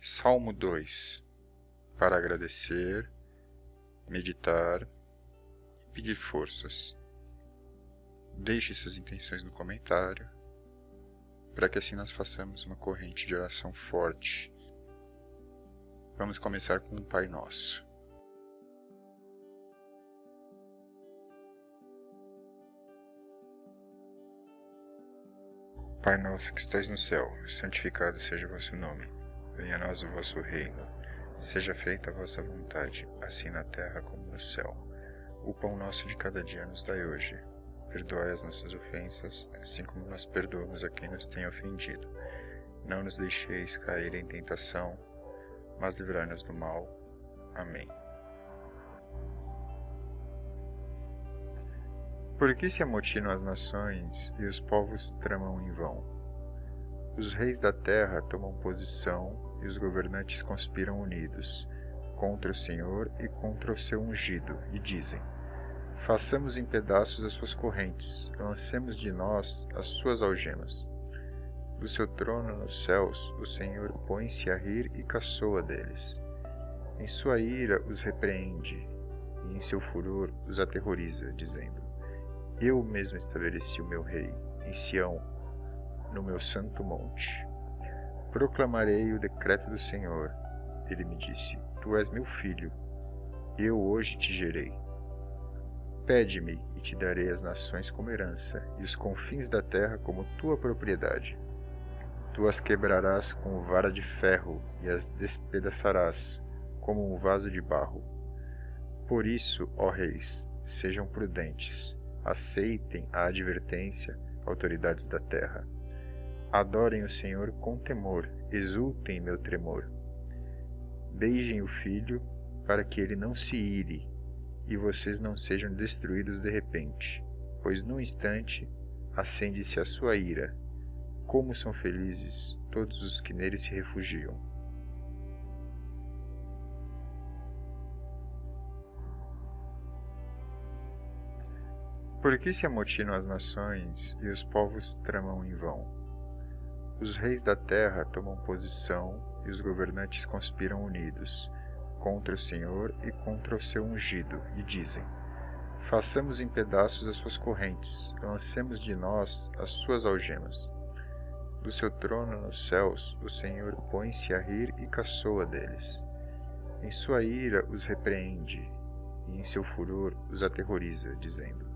Salmo 2. Para agradecer, meditar e pedir forças. Deixe suas intenções no comentário, para que assim nós façamos uma corrente de oração forte. Vamos começar com o Pai Nosso. Pai nosso que estais no céu, santificado seja o vosso nome. Venha a nós o vosso reino. Seja feita a vossa vontade, assim na terra como no céu. O pão nosso de cada dia nos dai hoje. Perdoai as nossas ofensas, assim como nós perdoamos a quem nos tem ofendido. Não nos deixeis cair em tentação, mas livrai-nos do mal. Amém. Por que se amotinam as nações e os povos tramam em vão? Os reis da terra tomam posição e os governantes conspiram unidos contra o Senhor e contra o seu ungido, e dizem: façamos em pedaços as suas correntes, lancemos de nós as suas algemas. Do seu trono nos céus, o Senhor põe-se a rir e caçoa deles. Em sua ira os repreende, e em seu furor os aterroriza, dizendo: eu mesmo estabeleci o meu rei, em Sião, no meu santo monte. Proclamarei o decreto do Senhor. Ele me disse: tu és meu filho, eu hoje te gerei. Pede-me e te darei as nações como herança, e os confins da terra como tua propriedade. Tu as quebrarás com vara de ferro, e as despedaçarás, como um vaso de barro. Por isso, ó reis, sejam prudentes. Aceitem a advertência, autoridades da terra. Adorem o Senhor com temor, exultem em meu tremor. Beijem o Filho, para que ele não se ire, e vocês não sejam destruídos de repente, pois num instante acende-se a sua ira. Como são felizes todos os que nele se refugiam. Por que se amotinam as nações e os povos tramam em vão? Os reis da terra tomam posição e os governantes conspiram unidos contra o Senhor e contra o seu ungido, e dizem: façamos em pedaços as suas correntes, lancemos de nós as suas algemas. Do seu trono nos céus, o Senhor põe-se a rir e caçoa deles. Em sua ira os repreende, e em seu furor os aterroriza, dizendo: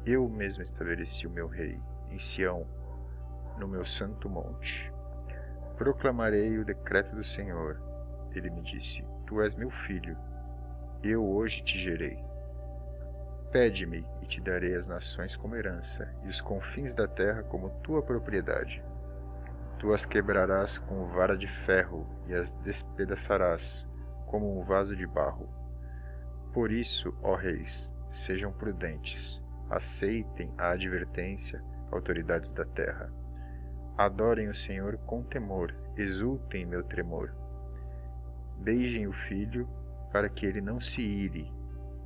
eu mesmo estabeleci o meu rei, em Sião, no meu santo monte. Proclamarei o decreto do Senhor. Ele me disse: tu és meu filho, eu hoje te gerei. Pede-me e te darei as nações como herança, e os confins da terra como tua propriedade. Tu as quebrarás com vara de ferro, e as despedaçarás, como um vaso de barro. Por isso, ó reis, sejam prudentes. Aceitem a advertência, autoridades da terra. Adorem o Senhor com temor, exultem em meu tremor. Beijem o Filho, para que ele não se ire,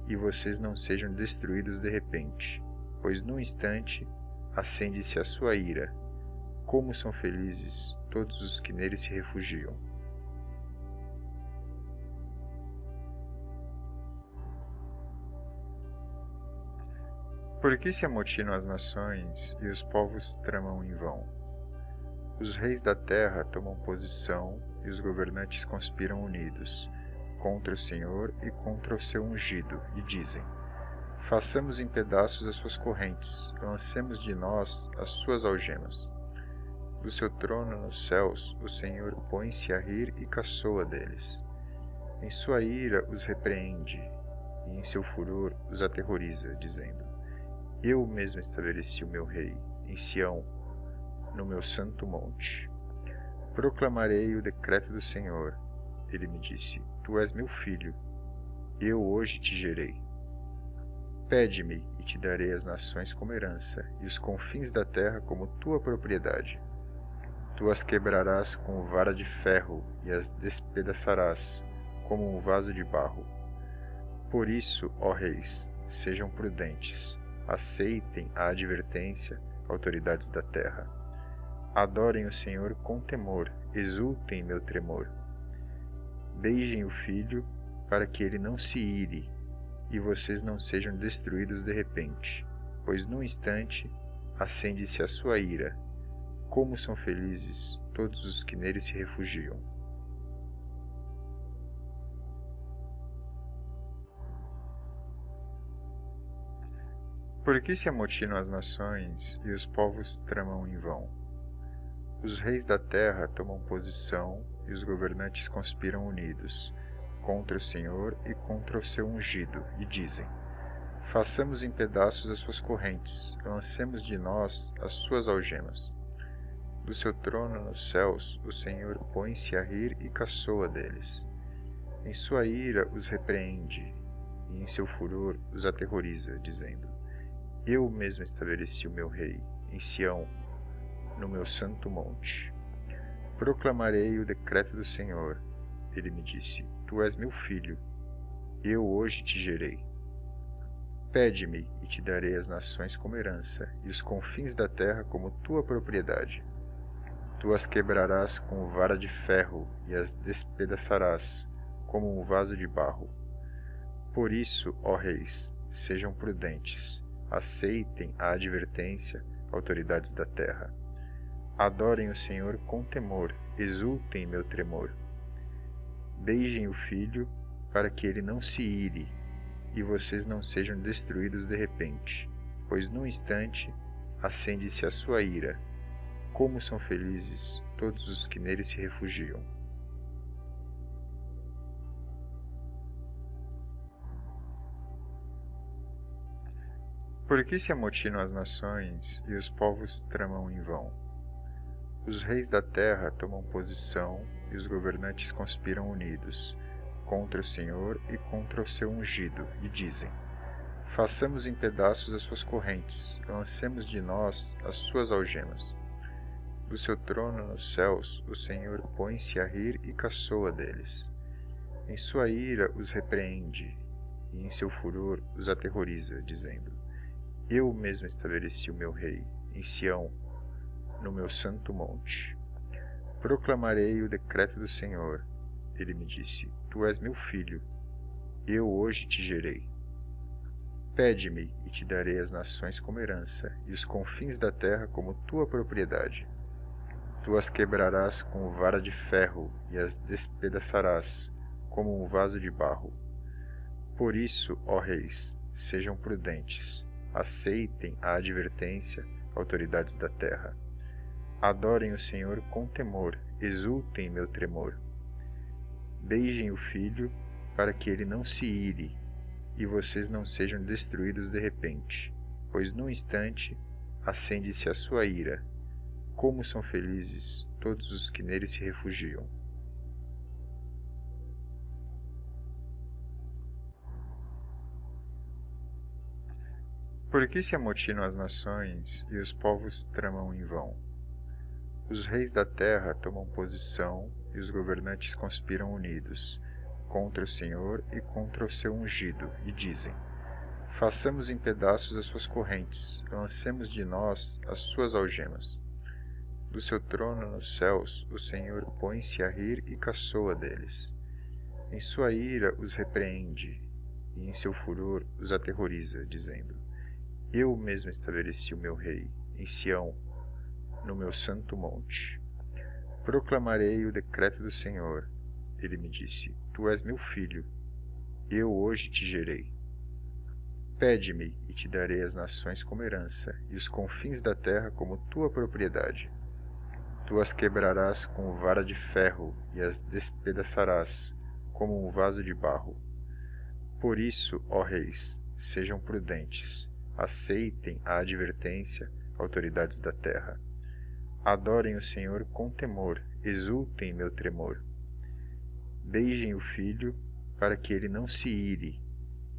e vocês não sejam destruídos de repente, pois num instante acende-se a sua ira. Como são felizes todos os que nele se refugiam. Por que se amotinam as nações e os povos tramam em vão? Os reis da terra tomam posição e os governantes conspiram unidos contra o Senhor e contra o seu ungido, e dizem: façamos em pedaços as suas correntes, lancemos de nós as suas algemas. Do seu trono nos céus, o Senhor põe-se a rir e caçoa deles. Em sua ira os repreende, e em seu furor os aterroriza, dizendo: eu mesmo estabeleci o meu rei, em Sião, no meu santo monte. Proclamarei o decreto do Senhor. Ele me disse: tu és meu filho, eu hoje te gerei. Pede-me e te darei as nações como herança, e os confins da terra como tua propriedade. Tu as quebrarás com vara de ferro, e as despedaçarás, como um vaso de barro. Por isso, ó reis, sejam prudentes. Aceitem a advertência, autoridades da terra. Adorem o Senhor com temor, exultem em meu tremor. Beijem o filho, para que ele não se ire, e vocês não sejam destruídos de repente, pois num instante acende-se a sua ira. Como são felizes todos os que nele se refugiam. Por que se amotinam as nações e os povos tramam em vão? Os reis da terra tomam posição e os governantes conspiram unidos contra o Senhor e contra o seu ungido, e dizem: façamos em pedaços as suas correntes, lancemos de nós as suas algemas. Do seu trono nos céus, o Senhor põe-se a rir e caçoa deles. Em sua ira os repreende, e em seu furor os aterroriza, dizendo: eu mesmo estabeleci o meu rei, em Sião, no meu santo monte. Proclamarei o decreto do Senhor. Ele me disse: tu és meu filho, eu hoje te gerei. Pede-me, e te darei as nações como herança, e os confins da terra como tua propriedade. Tu as quebrarás com vara de ferro, e as despedaçarás, como um vaso de barro. Por isso, ó reis, sejam prudentes, aceitem a advertência, autoridades da terra. Adorem o Senhor com temor, exultem em meu tremor. Beijem o filho, para que ele não se ire, e vocês não sejam destruídos de repente, pois num instante acende-se a sua ira. Como são felizes todos os que nele se refugiam. Por que se amotinam as nações e os povos tramam em vão? Os reis da terra tomam posição e os governantes conspiram unidos contra o Senhor e contra o seu ungido, e dizem: façamos em pedaços as suas correntes, lancemos de nós as suas algemas. Do seu trono nos céus, o Senhor põe-se a rir e caçoa deles. Em sua ira os repreende, e em seu furor os aterroriza, dizendo: eu mesmo estabeleci o meu rei, em Sião, no meu santo monte. Proclamarei o decreto do Senhor. Ele me disse: tu és meu filho, eu hoje te gerei. Pede-me, e te darei as nações como herança, e os confins da terra como tua propriedade. Tu as quebrarás com vara de ferro, e as despedaçarás, como um vaso de barro. Por isso, ó reis, sejam prudentes, aceitem a advertência, autoridades da terra. Adorem o Senhor com temor, exultem em meu tremor. Beijem o filho, para que ele não se ire, e vocês não sejam destruídos de repente, pois num instante acende-se a sua ira. Como são felizes todos os que nele se refugiam. Por que se amotinam as nações e os povos tramam em vão? Os reis da terra tomam posição e os governantes conspiram unidos contra o Senhor e contra o seu ungido, e dizem: façamos em pedaços as suas correntes, lancemos de nós as suas algemas. Do seu trono nos céus, o Senhor põe-se a rir e caçoa deles. Em sua ira os repreende, e em seu furor os aterroriza, dizendo: eu mesmo estabeleci o meu rei, em Sião, no meu santo monte. Proclamarei o decreto do Senhor. Ele me disse: tu és meu filho, eu hoje te gerei. Pede-me, e te darei as nações como herança, e os confins da terra como tua propriedade. Tu as quebrarás com vara de ferro, e as despedaçarás, como um vaso de barro. Por isso, ó reis, sejam prudentes, aceitem a advertência, autoridades da terra. Adorem o Senhor com temor, exultem em meu tremor. Beijem o filho, para que ele não se ire,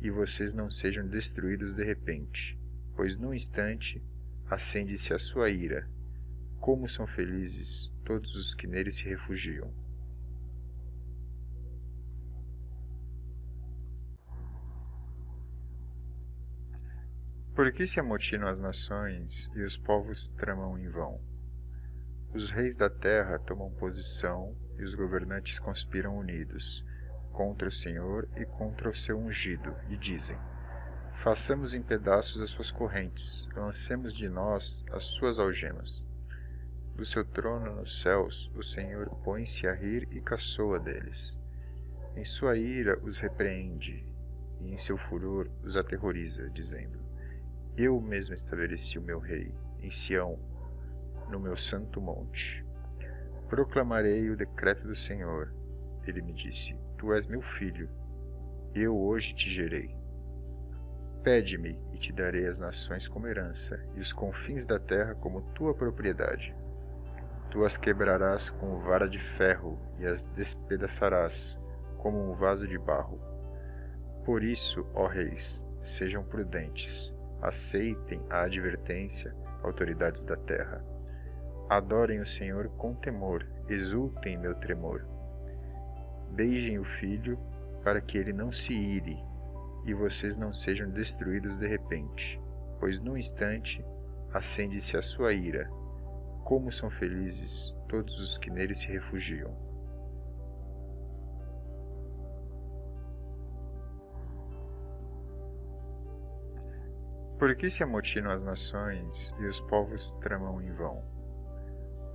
e vocês não sejam destruídos de repente, pois num instante acende-se a sua ira. Como são felizes todos os que nele se refugiam. Por que se amotinam as nações e os povos tramam em vão? Os reis da terra tomam posição e os governantes conspiram unidos contra o Senhor e contra o seu ungido, e dizem: façamos em pedaços as suas correntes, lancemos de nós as suas algemas. Do seu trono nos céus, o Senhor põe-se a rir e caçoa deles. Em sua ira os repreende, e em seu furor os aterroriza, dizendo: eu mesmo estabeleci o meu rei, em Sião, no meu santo monte. Proclamarei o decreto do Senhor. Ele me disse: tu és meu filho, eu hoje te gerei. Pede-me, e te darei as nações como herança, e os confins da terra como tua propriedade. Tu as quebrarás com vara de ferro, e as despedaçarás, como um vaso de barro. Por isso, ó reis, sejam prudentes, aceitem a advertência, autoridades da terra. Adorem o Senhor com temor, exultem em meu tremor. Beijem o Filho, para que ele não se ire, e vocês não sejam destruídos de repente, pois num instante acende-se a sua ira. Como são felizes todos os que nele se refugiam. Por que se amotinam as nações e os povos tramam em vão?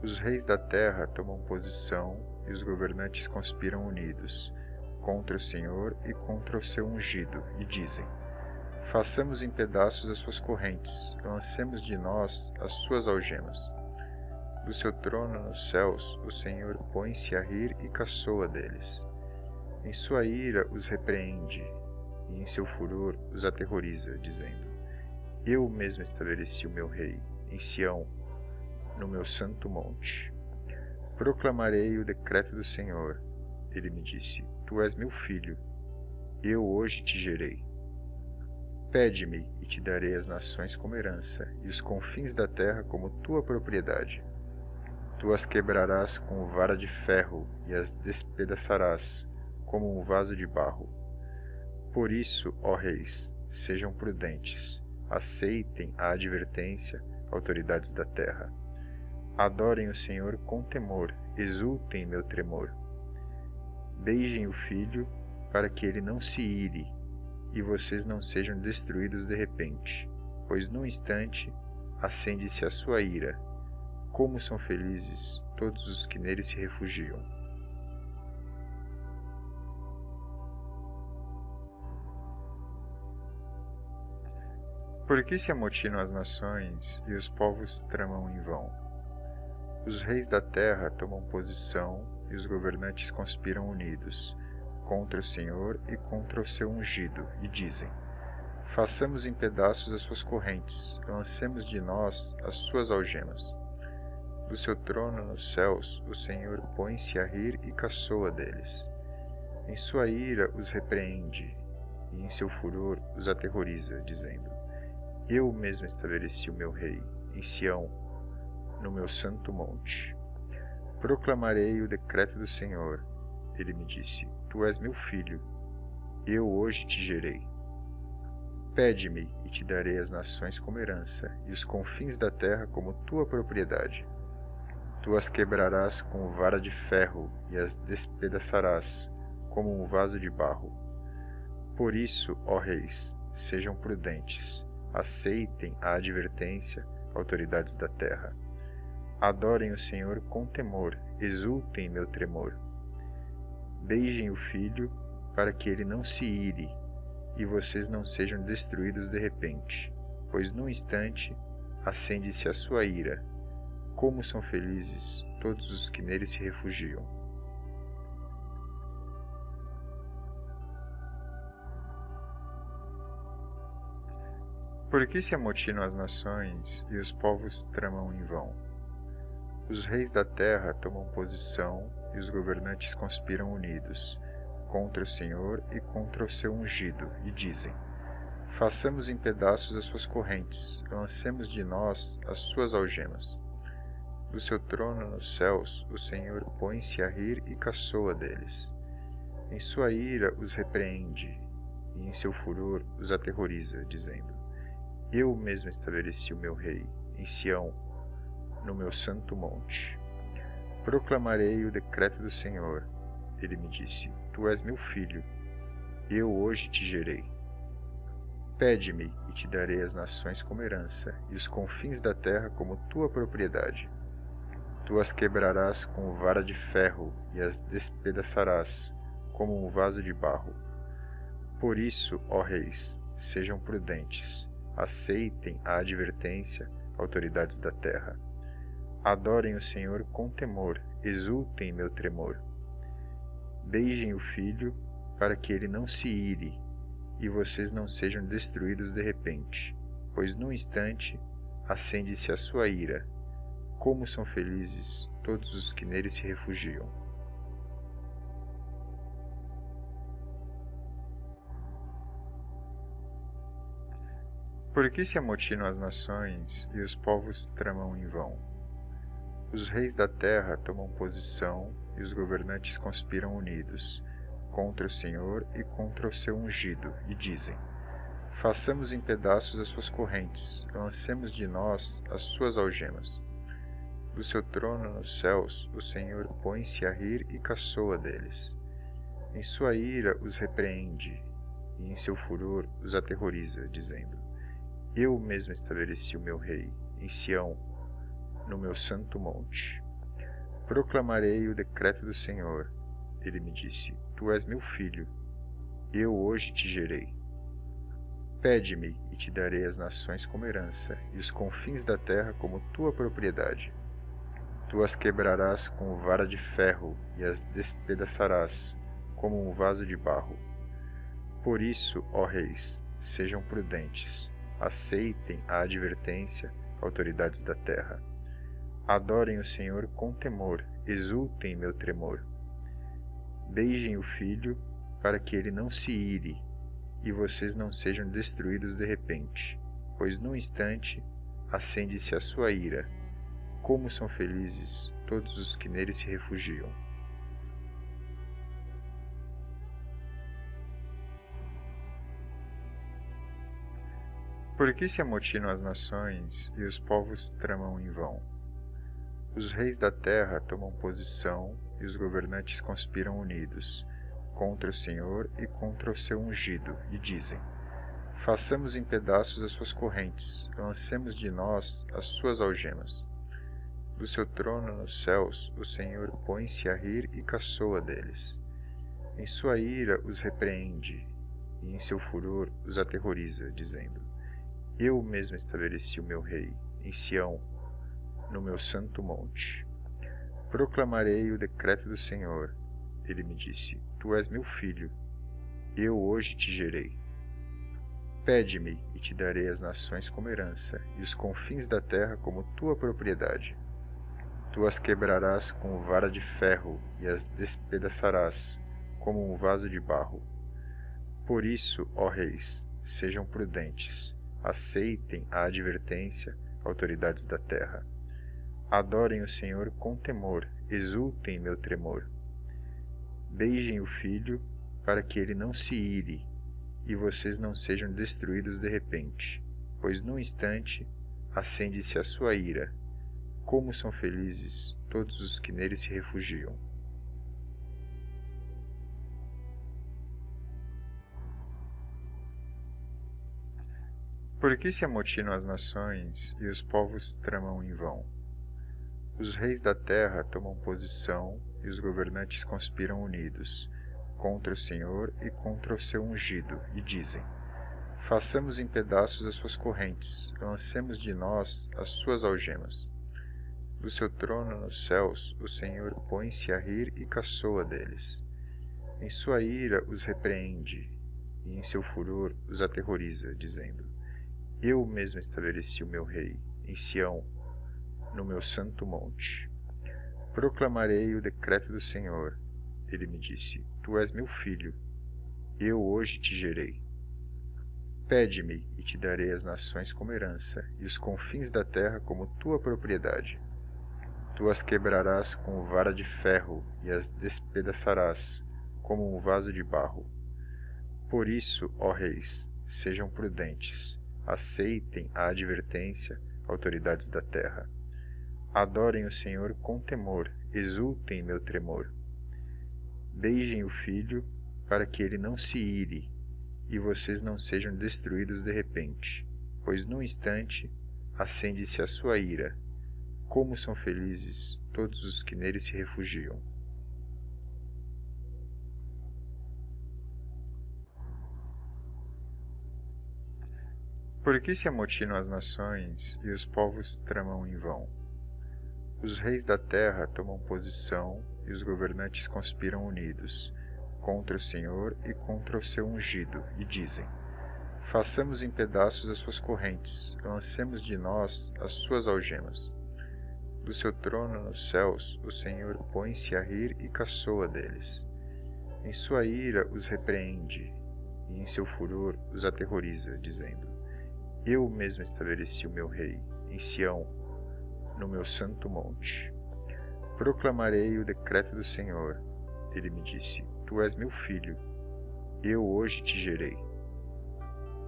Os reis da terra tomam posição e os governantes conspiram unidos contra o Senhor e contra o seu ungido, e dizem: façamos em pedaços as suas correntes, lancemos de nós as suas algemas. Do seu trono nos céus, o Senhor põe-se a rir e caçoa deles. Em sua ira os repreende, e em seu furor os aterroriza, dizendo: eu mesmo estabeleci o meu rei, em Sião, no meu santo monte. Proclamarei o decreto do Senhor. Ele me disse: tu és meu filho, eu hoje te gerei. Pede-me, e te darei as nações como herança, e os confins da terra como tua propriedade. Tu as quebrarás com vara de ferro, e as despedaçarás, como um vaso de barro. Por isso, ó reis, sejam prudentes, aceitem a advertência, autoridades da terra. Adorem o Senhor com temor, exultem em meu tremor. Beijem o Filho, para que ele não se ire, e vocês não sejam destruídos de repente, pois num instante acende-se a sua ira. Como são felizes todos os que nele se refugiam. Por que se amotinam as nações e os povos tramam em vão? Os reis da terra tomam posição e os governantes conspiram unidos contra o Senhor e contra o seu ungido, e dizem: façamos em pedaços as suas correntes, lancemos de nós as suas algemas. Do seu trono nos céus, o Senhor põe-se a rir e caçoa deles. Em sua ira os repreende, e em seu furor os aterroriza, dizendo: eu mesmo estabeleci o meu rei, em Sião, no meu santo monte. Proclamarei o decreto do Senhor. Ele me disse: tu és meu filho, eu hoje te gerei. Pede-me, e te darei as nações como herança, e os confins da terra como tua propriedade. Tu as quebrarás com vara de ferro, e as despedaçarás, como um vaso de barro. Por isso, ó reis, sejam prudentes, aceitem a advertência, autoridades da terra. Adorem o Senhor com temor, exultem em meu tremor. Beijem o Filho, para que ele não se ire, e vocês não sejam destruídos de repente, pois num instante acende-se a sua ira. Como são felizes todos os que nele se refugiam. Por que se amotinam as nações e os povos tramam em vão? Os reis da terra tomam posição e os governantes conspiram unidos contra o Senhor e contra o seu ungido, e dizem: façamos em pedaços as suas correntes, lancemos de nós as suas algemas. Do seu trono nos céus, o Senhor põe-se a rir e caçoa deles. Em sua ira os repreende, e em seu furor os aterroriza, dizendo: eu mesmo estabeleci o meu rei, em Sião, no meu santo monte. Proclamarei o decreto do Senhor. Ele me disse: Tu és meu filho, eu hoje te gerei. Pede-me e te darei as nações como herança, e os confins da terra como tua propriedade. Tu as quebrarás com vara de ferro e as despedaçarás como um vaso de barro. Por isso, ó reis, sejam prudentes, aceitem a advertência, autoridades da terra. Adorem o Senhor com temor, exultem em meu tremor. Beijem o Filho, para que ele não se ire, e vocês não sejam destruídos de repente, pois num instante acende-se a sua ira. Como são felizes todos os que nele se refugiam. Por que se amotinam as nações e os povos tramam em vão? Os reis da terra tomam posição e os governantes conspiram unidos contra o Senhor e contra o seu ungido, e dizem: Façamos em pedaços as suas correntes, lancemos de nós as suas algemas. Do seu trono nos céus, o Senhor põe-se a rir e caçoa deles. Em sua ira os repreende, e em seu furor os aterroriza, dizendo: Eu mesmo estabeleci o meu rei, em Sião, no meu santo monte. Proclamarei o decreto do Senhor. Ele me disse: Tu és meu filho, eu hoje te gerei. Pede-me e te darei as nações como herança, e os confins da terra como tua propriedade. Tu as quebrarás com vara de ferro e as despedaçarás como um vaso de barro. Por isso, ó reis, sejam prudentes, aceitem a advertência, autoridades da terra. Adorem o Senhor com temor, exultem em meu tremor. Beijem o Filho, para que ele não se ire, e vocês não sejam destruídos de repente, pois num instante acende-se a sua ira. Como são felizes todos os que nele se refugiam. Por que se amotinam as nações e os povos tramam em vão? Os reis da terra tomam posição e os governantes conspiram unidos contra o Senhor e contra o seu ungido, e dizem: Façamos em pedaços as suas correntes, lancemos de nós as suas algemas. Do seu trono nos céus, o Senhor põe-se a rir e caçoa deles. Em sua ira os repreende, e em seu furor os aterroriza, dizendo: Eu mesmo estabeleci o meu rei, em Sião, no meu santo monte. Proclamarei o decreto do Senhor. Ele me disse: Tu és meu filho, eu hoje te gerei. Pede-me e te darei as nações como herança, e os confins da terra como tua propriedade. Tu as quebrarás com vara de ferro e as despedaçarás como um vaso de barro. Por isso, ó reis, sejam prudentes, aceitem a advertência, autoridades da terra. Adorem o Senhor com temor, exultem em meu tremor. Beijem o Filho, para que ele não se ire, e vocês não sejam destruídos de repente, pois num instante acende-se a sua ira. Como são felizes todos os que nele se refugiam. Por que se amotinam as nações e os povos tramam em vão? Os reis da terra tomam posição e os governantes conspiram unidos contra o Senhor e contra o seu ungido, e dizem: Façamos em pedaços as suas correntes, lancemos de nós as suas algemas. Do seu trono nos céus, o Senhor põe-se a rir e caçoa deles. Em sua ira os repreende, e em seu furor os aterroriza, dizendo: Eu mesmo estabeleci o meu rei, em Sião, no meu santo monte. Proclamarei o decreto do Senhor. Ele me disse: Tu és meu filho, eu hoje te gerei. Pede-me e te darei as nações como herança, e os confins da terra como tua propriedade. Tu as quebrarás com vara de ferro e as despedaçarás como um vaso de barro. Por isso, ó reis, sejam prudentes, aceitem a advertência, autoridades da terra. Adorem o Senhor com temor, exultem em meu tremor. Beijem o filho, para que ele não se ire, e vocês não sejam destruídos de repente, pois num instante acende-se a sua ira. Como são felizes todos os que nele se refugiam. Por que se amotinam as nações e os povos tramam em vão? Os reis da terra tomam posição e os governantes conspiram unidos contra o Senhor e contra o seu ungido, e dizem: façamos em pedaços as suas correntes, lancemos de nós as suas algemas. Do seu trono nos céus, o Senhor põe-se a rir e caçoa deles. Em sua ira os repreende, e em seu furor os aterroriza, dizendo: eu mesmo estabeleci o meu rei, em Sião, no meu santo monte. Proclamarei o decreto do Senhor. Ele me disse: tu és meu filho, eu hoje te gerei.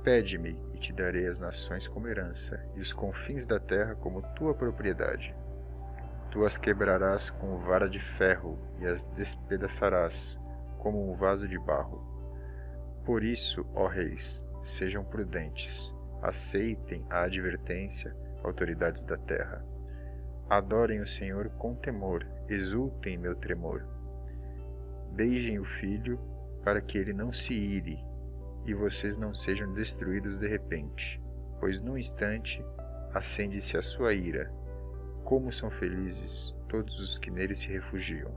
Pede-me e te darei as nações como herança, e os confins da terra como tua propriedade. Tu as quebrarás com vara de ferro e as despedaçarás como um vaso de barro. Por isso, ó reis, sejam prudentes, aceitem a advertência, autoridades da terra. Adorem o Senhor com temor, exultem em meu tremor. Beijem o filho, para que ele não se ire, e vocês não sejam destruídos de repente, pois num instante acende-se a sua ira. Como são felizes todos os que nele se refugiam.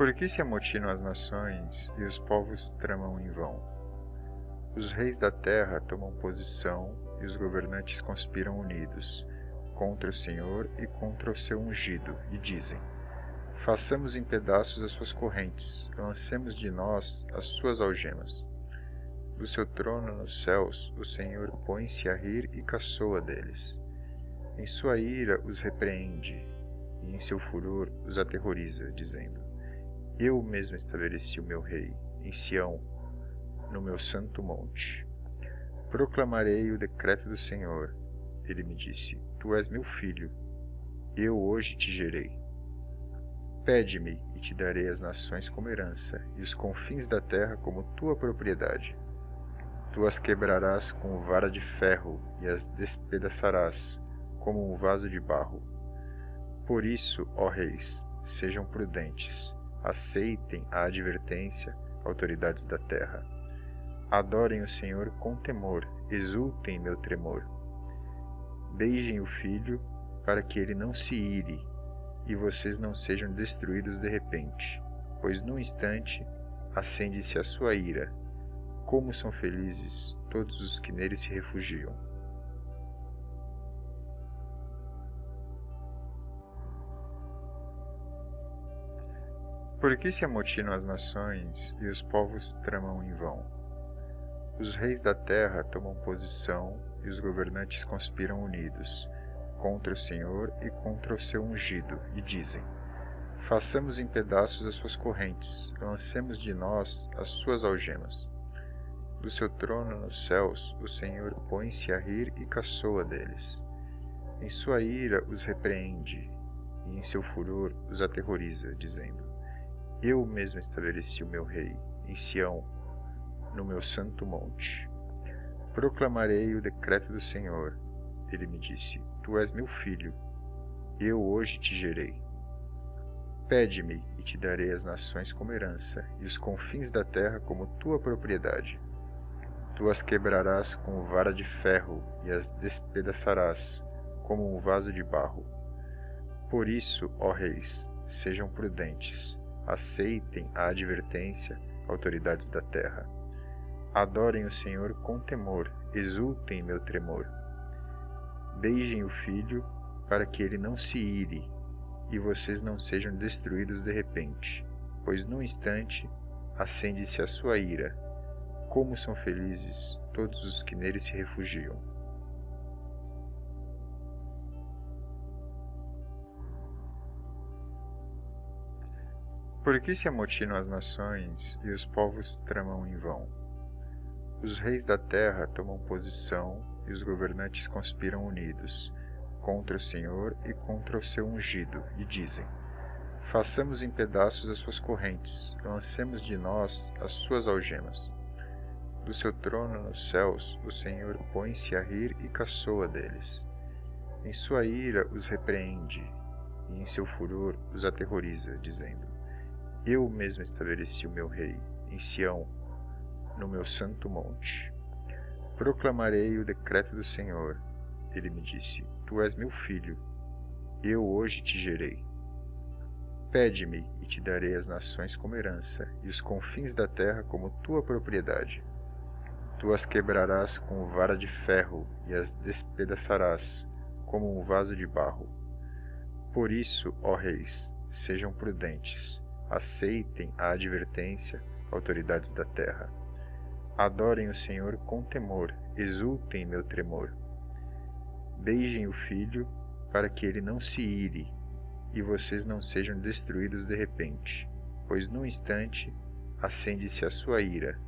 Por que se amotinam as nações e os povos tramam em vão? Os reis da terra tomam posição e os governantes conspiram unidos contra o Senhor e contra o seu ungido, e dizem: façamos em pedaços as suas correntes, lancemos de nós as suas algemas. Do seu trono nos céus, o Senhor põe-se a rir e caçoa deles. Em sua ira os repreende, e em seu furor os aterroriza, dizendo: eu mesmo estabeleci o meu rei, em Sião, no meu santo monte. Proclamarei o decreto do Senhor. Ele me disse: tu és meu filho, eu hoje te gerei. Pede-me e te darei as nações como herança, e os confins da terra como tua propriedade. Tu as quebrarás com vara de ferro e as despedaçarás como um vaso de barro. Por isso, ó reis, sejam prudentes, aceitem a advertência, autoridades da terra. Adorem o Senhor com temor, exultem em meu tremor. Beijem o filho, para que ele não se ire, e vocês não sejam destruídos de repente, pois num instante acende-se a sua ira. Como são felizes todos os que nele se refugiam. Por que se amotinam as nações e os povos tramam em vão? Os reis da terra tomam posição e os governantes conspiram unidos contra o Senhor e contra o seu ungido, e dizem: façamos em pedaços as suas correntes, lancemos de nós as suas algemas. Do seu trono nos céus, o Senhor põe-se a rir e caçoa deles. Em sua ira os repreende, e em seu furor os aterroriza, dizendo: eu mesmo estabeleci o meu rei, em Sião, no meu santo monte. Proclamarei o decreto do Senhor. Ele me disse: tu és meu filho, eu hoje te gerei. Pede-me e te darei as nações como herança, e os confins da terra como tua propriedade. Tu as quebrarás com vara de ferro e as despedaçarás como um vaso de barro. Por isso, ó reis, sejam prudentes, aceitem a advertência, autoridades da terra. Adorem o Senhor com temor, exultem em meu tremor. Beijem o filho, para que ele não se ire, e vocês não sejam destruídos de repente, pois num instante acende-se a sua ira. Como são felizes todos os que nele se refugiam. Por que se amotinam as nações e os povos tramam em vão? Os reis da terra tomam posição e os governantes conspiram unidos contra o Senhor e contra o seu ungido, e dizem: façamos em pedaços as suas correntes, lancemos de nós as suas algemas. Do seu trono nos céus, o Senhor põe-se a rir e caçoa deles. Em sua ira os repreende, e em seu furor os aterroriza, dizendo: eu mesmo estabeleci o meu rei, em Sião, no meu santo monte. Proclamarei o decreto do Senhor. Ele me disse: tu és meu filho, eu hoje te gerei. Pede-me, e te darei as nações como herança, e os confins da terra como tua propriedade. Tu as quebrarás com vara de ferro, e as despedaçarás como um vaso de barro. Por isso, ó reis, sejam prudentes, aceitem a advertência, autoridades da terra. Adorem o Senhor com temor, exultem em meu tremor. Beijem o Filho, para que ele não se ire, e vocês não sejam destruídos de repente, pois num instante acende-se a sua ira.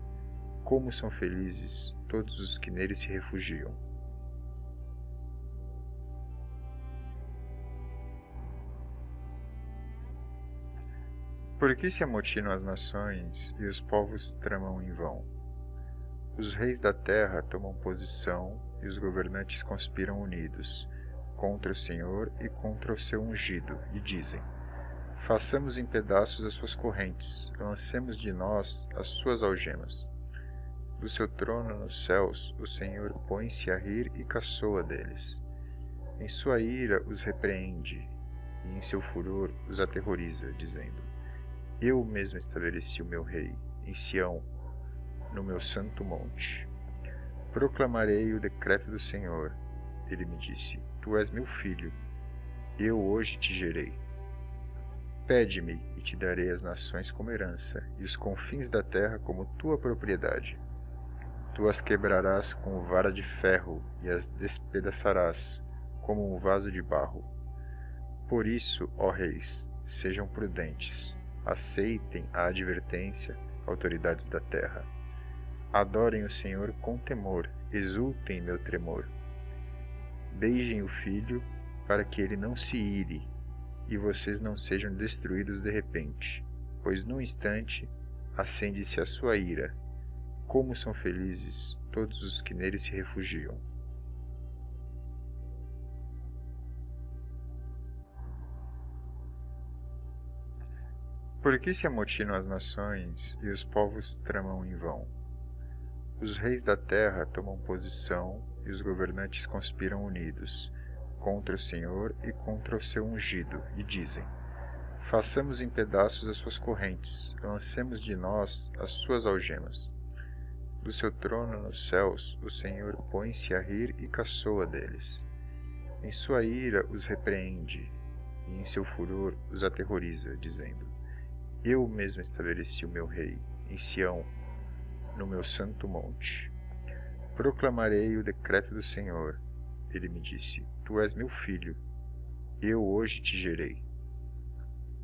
Como são felizes todos os que nele se refugiam. Por que se amotinam as nações e os povos tramam em vão? Os reis da terra tomam posição e os governantes conspiram unidos contra o Senhor e contra o seu ungido, e dizem: façamos em pedaços as suas correntes, lancemos de nós as suas algemas. Do seu trono nos céus, o Senhor põe-se a rir e caçoa deles. Em sua ira os repreende, e em seu furor os aterroriza, dizendo: eu mesmo estabeleci o meu rei, em Sião, no meu santo monte. Proclamarei o decreto do Senhor. Ele me disse: tu és meu filho, eu hoje te gerei. Pede-me, e te darei as nações como herança, e os confins da terra como tua propriedade. Tu as quebrarás com vara de ferro, e as despedaçarás como um vaso de barro. Por isso, ó reis, sejam prudentes, aceitem a advertência, autoridades da terra. Adorem o Senhor com temor, exultem em meu tremor. Beijem o Filho, para que ele não se ire, e vocês não sejam destruídos de repente, pois num instante acende-se a sua ira. Como são felizes todos os que nele se refugiam. Por que se amotinam as nações e os povos tramam em vão? Os reis da terra tomam posição e os governantes conspiram unidos contra o Senhor e contra o seu ungido, e dizem: façamos em pedaços as suas correntes, lancemos de nós as suas algemas. Do seu trono nos céus, o Senhor põe-se a rir e caçoa deles. Em sua ira os repreende, e em seu furor os aterroriza, dizendo: eu mesmo estabeleci o meu rei, em Sião, no meu santo monte. Proclamarei o decreto do Senhor. Ele me disse: tu és meu filho, eu hoje te gerei.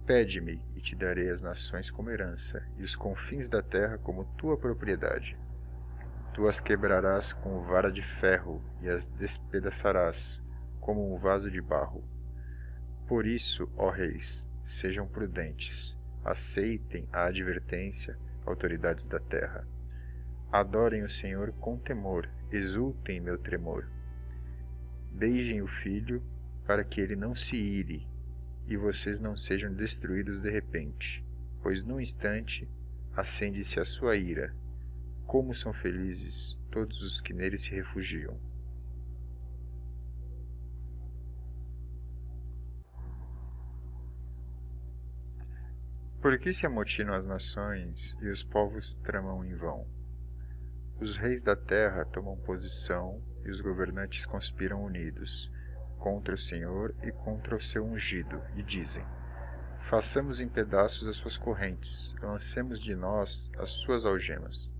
Pede-me, e te darei as nações como herança, e os confins da terra como tua propriedade. Tu as quebrarás com vara de ferro, e as despedaçarás como um vaso de barro. Por isso, ó reis, sejam prudentes, aceitem a advertência, autoridades da terra. Adorem o Senhor com temor, exultem em meu tremor. Beijem o Filho, para que ele não se ire, e vocês não sejam destruídos de repente, pois num instante acende-se a sua ira. Como são felizes todos os que nele se refugiam. Por que se amotinam as nações e os povos tramam em vão? Os reis da terra tomam posição e os governantes conspiram unidos contra o Senhor e contra o seu ungido, e dizem: façamos em pedaços as suas correntes, lancemos de nós as suas algemas.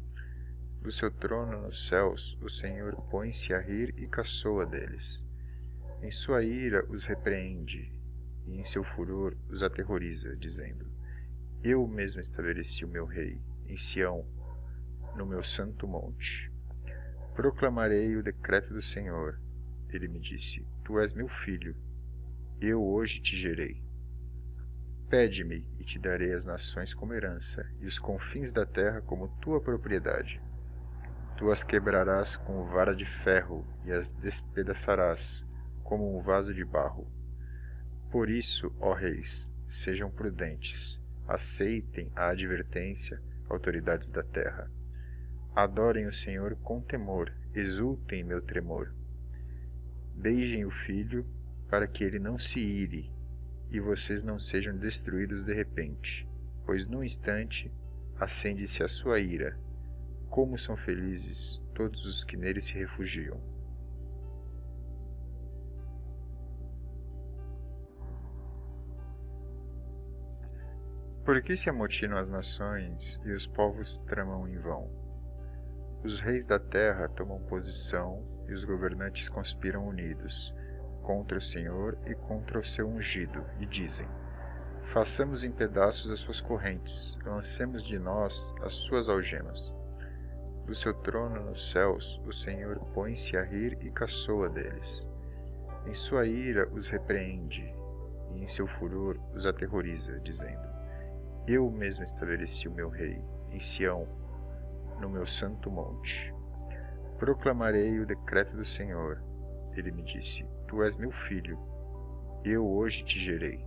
Do seu trono nos céus, o Senhor põe-se a rir e caçoa deles. Em sua ira os repreende, e em seu furor os aterroriza, dizendo: eu mesmo estabeleci o meu rei, em Sião, no meu santo monte. Proclamarei o decreto do Senhor. Ele me disse: Tu és meu filho, eu hoje te gerei. Pede-me, e te darei as nações como herança, e os confins da terra como tua propriedade. Tu as quebrarás com vara de ferro, e as despedaçarás, como um vaso de barro. Por isso, ó reis, sejam prudentes, aceitem a advertência, autoridades da terra. Adorem o Senhor com temor, exultem em meu tremor. Beijem o Filho, para que ele não se ire, e vocês não sejam destruídos de repente, pois num instante acende-se a sua ira. Como são felizes todos os que nele se refugiam. Por que se amotinam as nações e os povos tramam em vão? Os reis da terra tomam posição e os governantes conspiram unidos contra o Senhor e contra o seu ungido, e dizem: Façamos em pedaços as suas correntes, lancemos de nós as suas algemas. Do seu trono nos céus, o Senhor põe-se a rir e caçoa deles. Em sua ira os repreende, e em seu furor os aterroriza, dizendo: Eu mesmo estabeleci o meu rei, em Sião, no meu santo monte. Proclamarei o decreto do Senhor. Ele me disse: Tu és meu filho, eu hoje te gerei.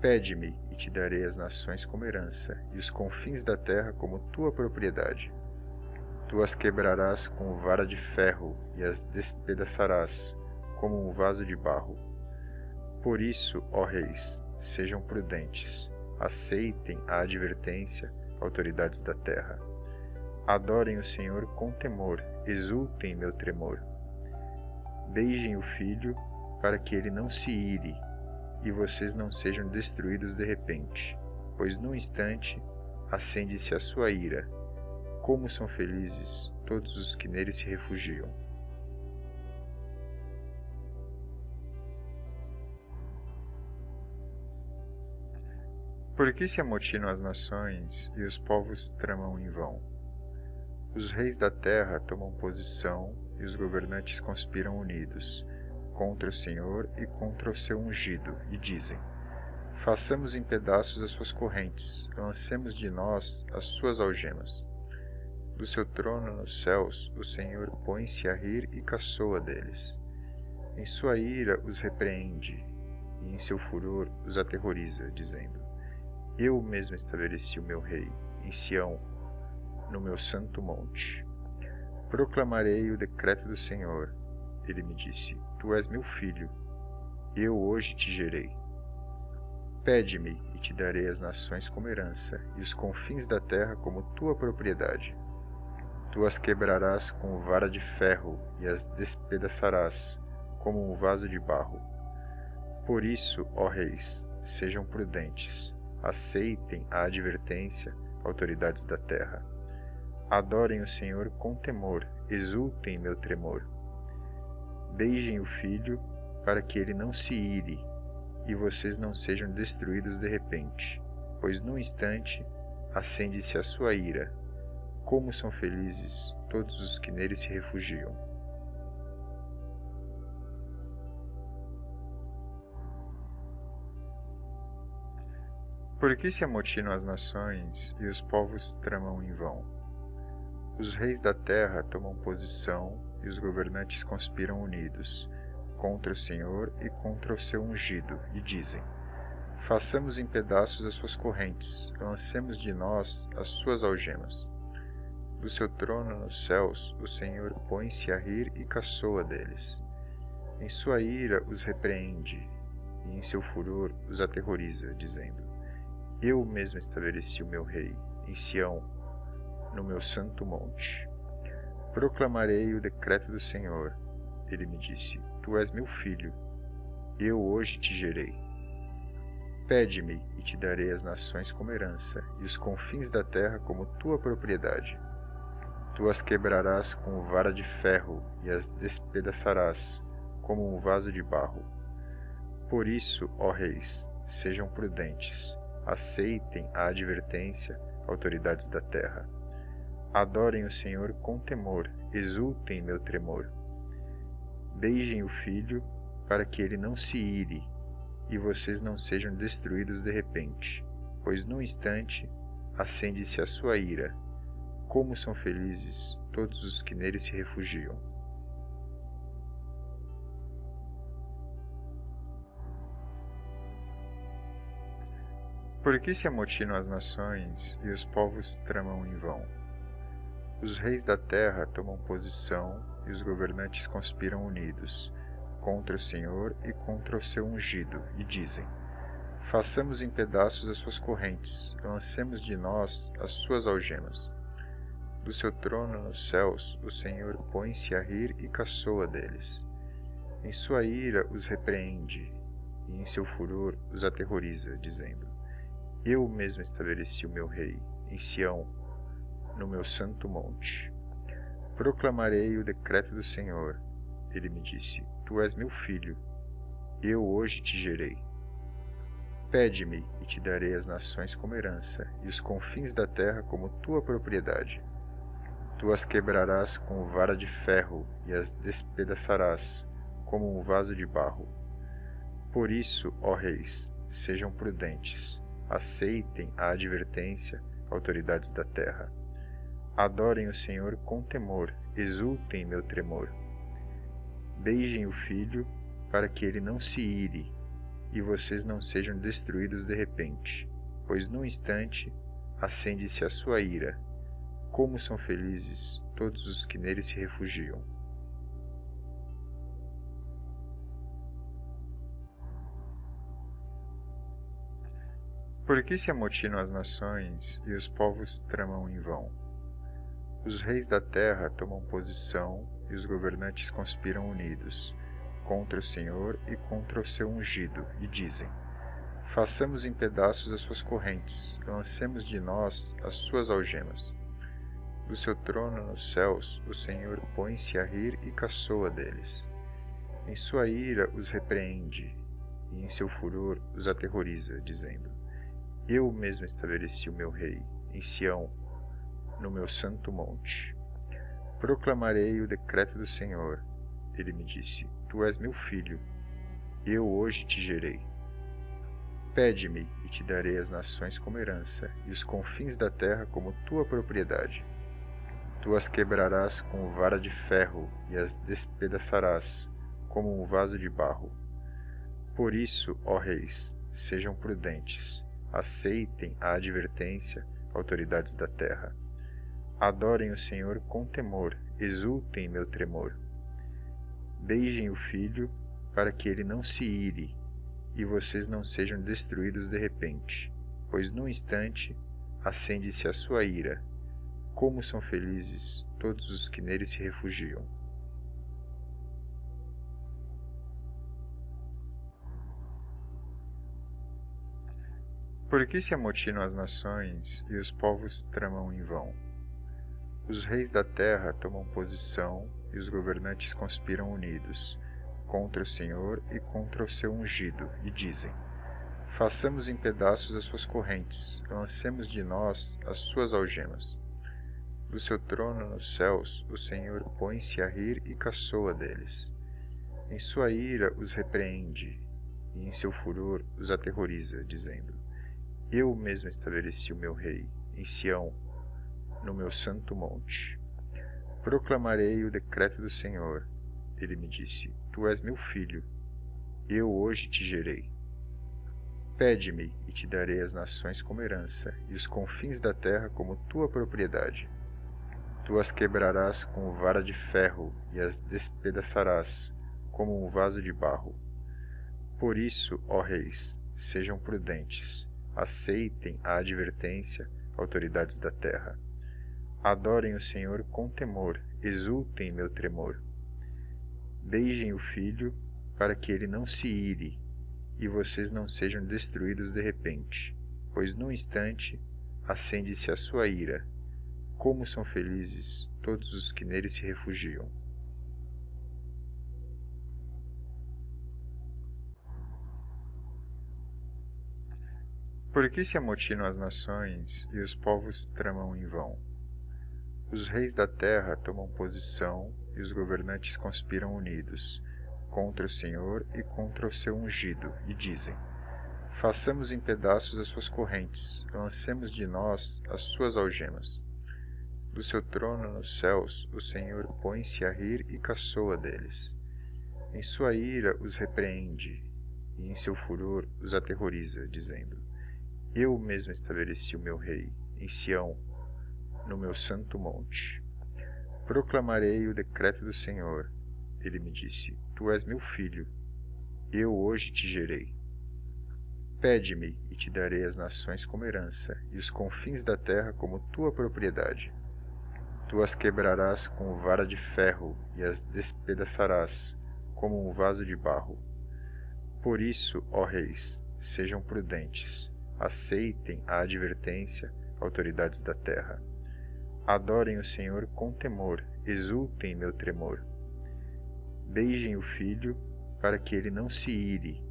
Pede-me, e te darei as nações como herança, e os confins da terra como tua propriedade. Tu as quebrarás com vara de ferro, e as despedaçarás, como um vaso de barro. Por isso, ó reis, sejam prudentes, aceitem a advertência, autoridades da terra. Adorem o Senhor com temor, exultem em meu tremor. Beijem o Filho, para que ele não se ire, e vocês não sejam destruídos de repente, pois num instante acende-se a sua ira. Como são felizes todos os que nele se refugiam. Por que se amotinam as nações e os povos tramam em vão? Os reis da terra tomam posição e os governantes conspiram unidos contra o Senhor e contra o seu ungido, e dizem: Façamos em pedaços as suas correntes, lancemos de nós as suas algemas. Do seu trono nos céus, o Senhor põe-se a rir e caçoa deles. Em sua ira os repreende, e em seu furor os aterroriza, dizendo: Eu mesmo estabeleci o meu rei, em Sião, no meu santo monte. Proclamarei o decreto do Senhor. Ele me disse: Tu és meu filho, eu hoje te gerei. Pede-me, e te darei as nações como herança, e os confins da terra como tua propriedade. Tu as quebrarás com vara de ferro, e as despedaçarás, como um vaso de barro. Por isso, ó reis, sejam prudentes, aceitem a advertência, autoridades da terra. Adorem o Senhor com temor, exultem em meu tremor. Beijem o Filho, para que ele não se ire, e vocês não sejam destruídos de repente, pois num instante acende-se a sua ira. Como são felizes todos os que nele se refugiam. Por que se amotinam as nações e os povos tramam em vão? Os reis da terra tomam posição e os governantes conspiram unidos contra o Senhor e contra o seu ungido, e dizem: Façamos em pedaços as suas correntes, lancemos de nós as suas algemas. Do seu trono nos céus, o Senhor põe-se a rir e caçoa deles. Em sua ira os repreende, e em seu furor os aterroriza, dizendo: Eu mesmo estabeleci o meu rei, em Sião, no meu santo monte. Proclamarei o decreto do Senhor. Ele me disse: Tu és meu filho, eu hoje te gerei. Pede-me, e te darei as nações como herança, e os confins da terra como tua propriedade. Tu as quebrarás com vara de ferro, e as despedaçarás, como um vaso de barro. Por isso, ó reis, sejam prudentes, aceitem a advertência, autoridades da terra. Adorem o Senhor com temor, exultem meu tremor. Beijem o Filho, para que ele não se ire, e vocês não sejam destruídos de repente, pois num instante acende-se a sua ira. Como são felizes todos os que nele se refugiam. Por que se amotinam as nações e os povos tramam em vão? Os reis da terra tomam posição e os governantes conspiram unidos contra o Senhor e contra o seu ungido, e dizem: façamos em pedaços as suas correntes, lancemos de nós as suas algemas. Do seu trono nos céus, o Senhor põe-se a rir e caçoa deles. Em sua ira os repreende, e em seu furor os aterroriza, dizendo: eu mesmo estabeleci o meu rei, em Sião, no meu santo monte. Proclamarei o decreto do Senhor. Ele me disse: tu és meu filho, eu hoje te gerei. Pede-me e te darei as nações como herança, e os confins da terra como tua propriedade. Tu as quebrarás com vara de ferro e as despedaçarás como um vaso de barro. Por isso, ó reis, sejam prudentes, aceitem a advertência, autoridades da terra. Adorem o Senhor com temor, exultem meu tremor. Beijem o Filho, para que ele não se ire, e vocês não sejam destruídos de repente, pois num instante acende-se a sua ira. Como são felizes todos os que nele se refugiam. Por que se amotinam as nações e os povos tramam em vão? Os reis da terra tomam posição e os governantes conspiram unidos contra o Senhor e contra o seu ungido, e dizem: façamos em pedaços as suas correntes, lancemos de nós as suas algemas. Do seu trono nos céus, o Senhor põe-se a rir e caçoa deles. Em sua ira os repreende, e em seu furor os aterroriza, dizendo: eu mesmo estabeleci o meu rei, em Sião, no meu santo monte. Proclamarei o decreto do Senhor. Ele me disse: tu és meu filho, eu hoje te gerei. Pede-me e te darei as nações como herança, e os confins da terra como tua propriedade. Tu as quebrarás com vara de ferro e as despedaçarás como um vaso de barro. Por isso, ó reis, sejam prudentes, aceitem a advertência, autoridades da terra. Adorem o Senhor com temor, exultem meu tremor. Beijem o Filho, para que ele não se ire, e vocês não sejam destruídos de repente, pois num instante acende-se a sua ira. Como são felizes todos os que nele se refugiam. Por que se amotinam as nações e os povos tramam em vão? Os reis da terra tomam posição e os governantes conspiram unidos contra o Senhor e contra o seu ungido, e dizem: façamos em pedaços as suas correntes, lancemos de nós as suas algemas. Do seu trono nos céus, o Senhor põe-se a rir e caçoa deles. Em sua ira os repreende, e em seu furor os aterroriza, dizendo: eu mesmo estabeleci o meu rei, em Sião, no meu santo monte. Proclamarei o decreto do Senhor. Ele me disse: tu és meu filho, eu hoje te gerei. Pede-me e te darei as nações como herança, e os confins da terra como tua propriedade. Tu as quebrarás com vara de ferro e as despedaçarás como um vaso de barro. Por isso, ó reis, sejam prudentes, aceitem a advertência, autoridades da terra. Adorem o Senhor com temor, exultem meu tremor. Beijem o Filho, para que ele não se ire, e vocês não sejam destruídos de repente, pois num instante acende-se a sua ira. Como são felizes todos os que nele se refugiam. Por que se amotinam as nações e os povos tramam em vão? Os reis da terra tomam posição e os governantes conspiram unidos contra o Senhor e contra o seu ungido, e dizem: façamos em pedaços as suas correntes, lancemos de nós as suas algemas. Do seu trono nos céus, o Senhor põe-se a rir e caçoa deles. Em sua ira os repreende, e em seu furor os aterroriza, dizendo: eu mesmo estabeleci o meu rei, em Sião, no meu santo monte. Proclamarei o decreto do Senhor. Ele me disse: tu és meu filho, eu hoje te gerei. Pede-me, e te darei as nações como herança, e os confins da terra como tua propriedade. Tu as quebrarás com vara de ferro, e as despedaçarás como um vaso de barro. Por isso, ó reis, sejam prudentes, aceitem a advertência, autoridades da terra. Adorem o Senhor com temor, exultem em meu tremor. Beijem o Filho, para que ele não se ire,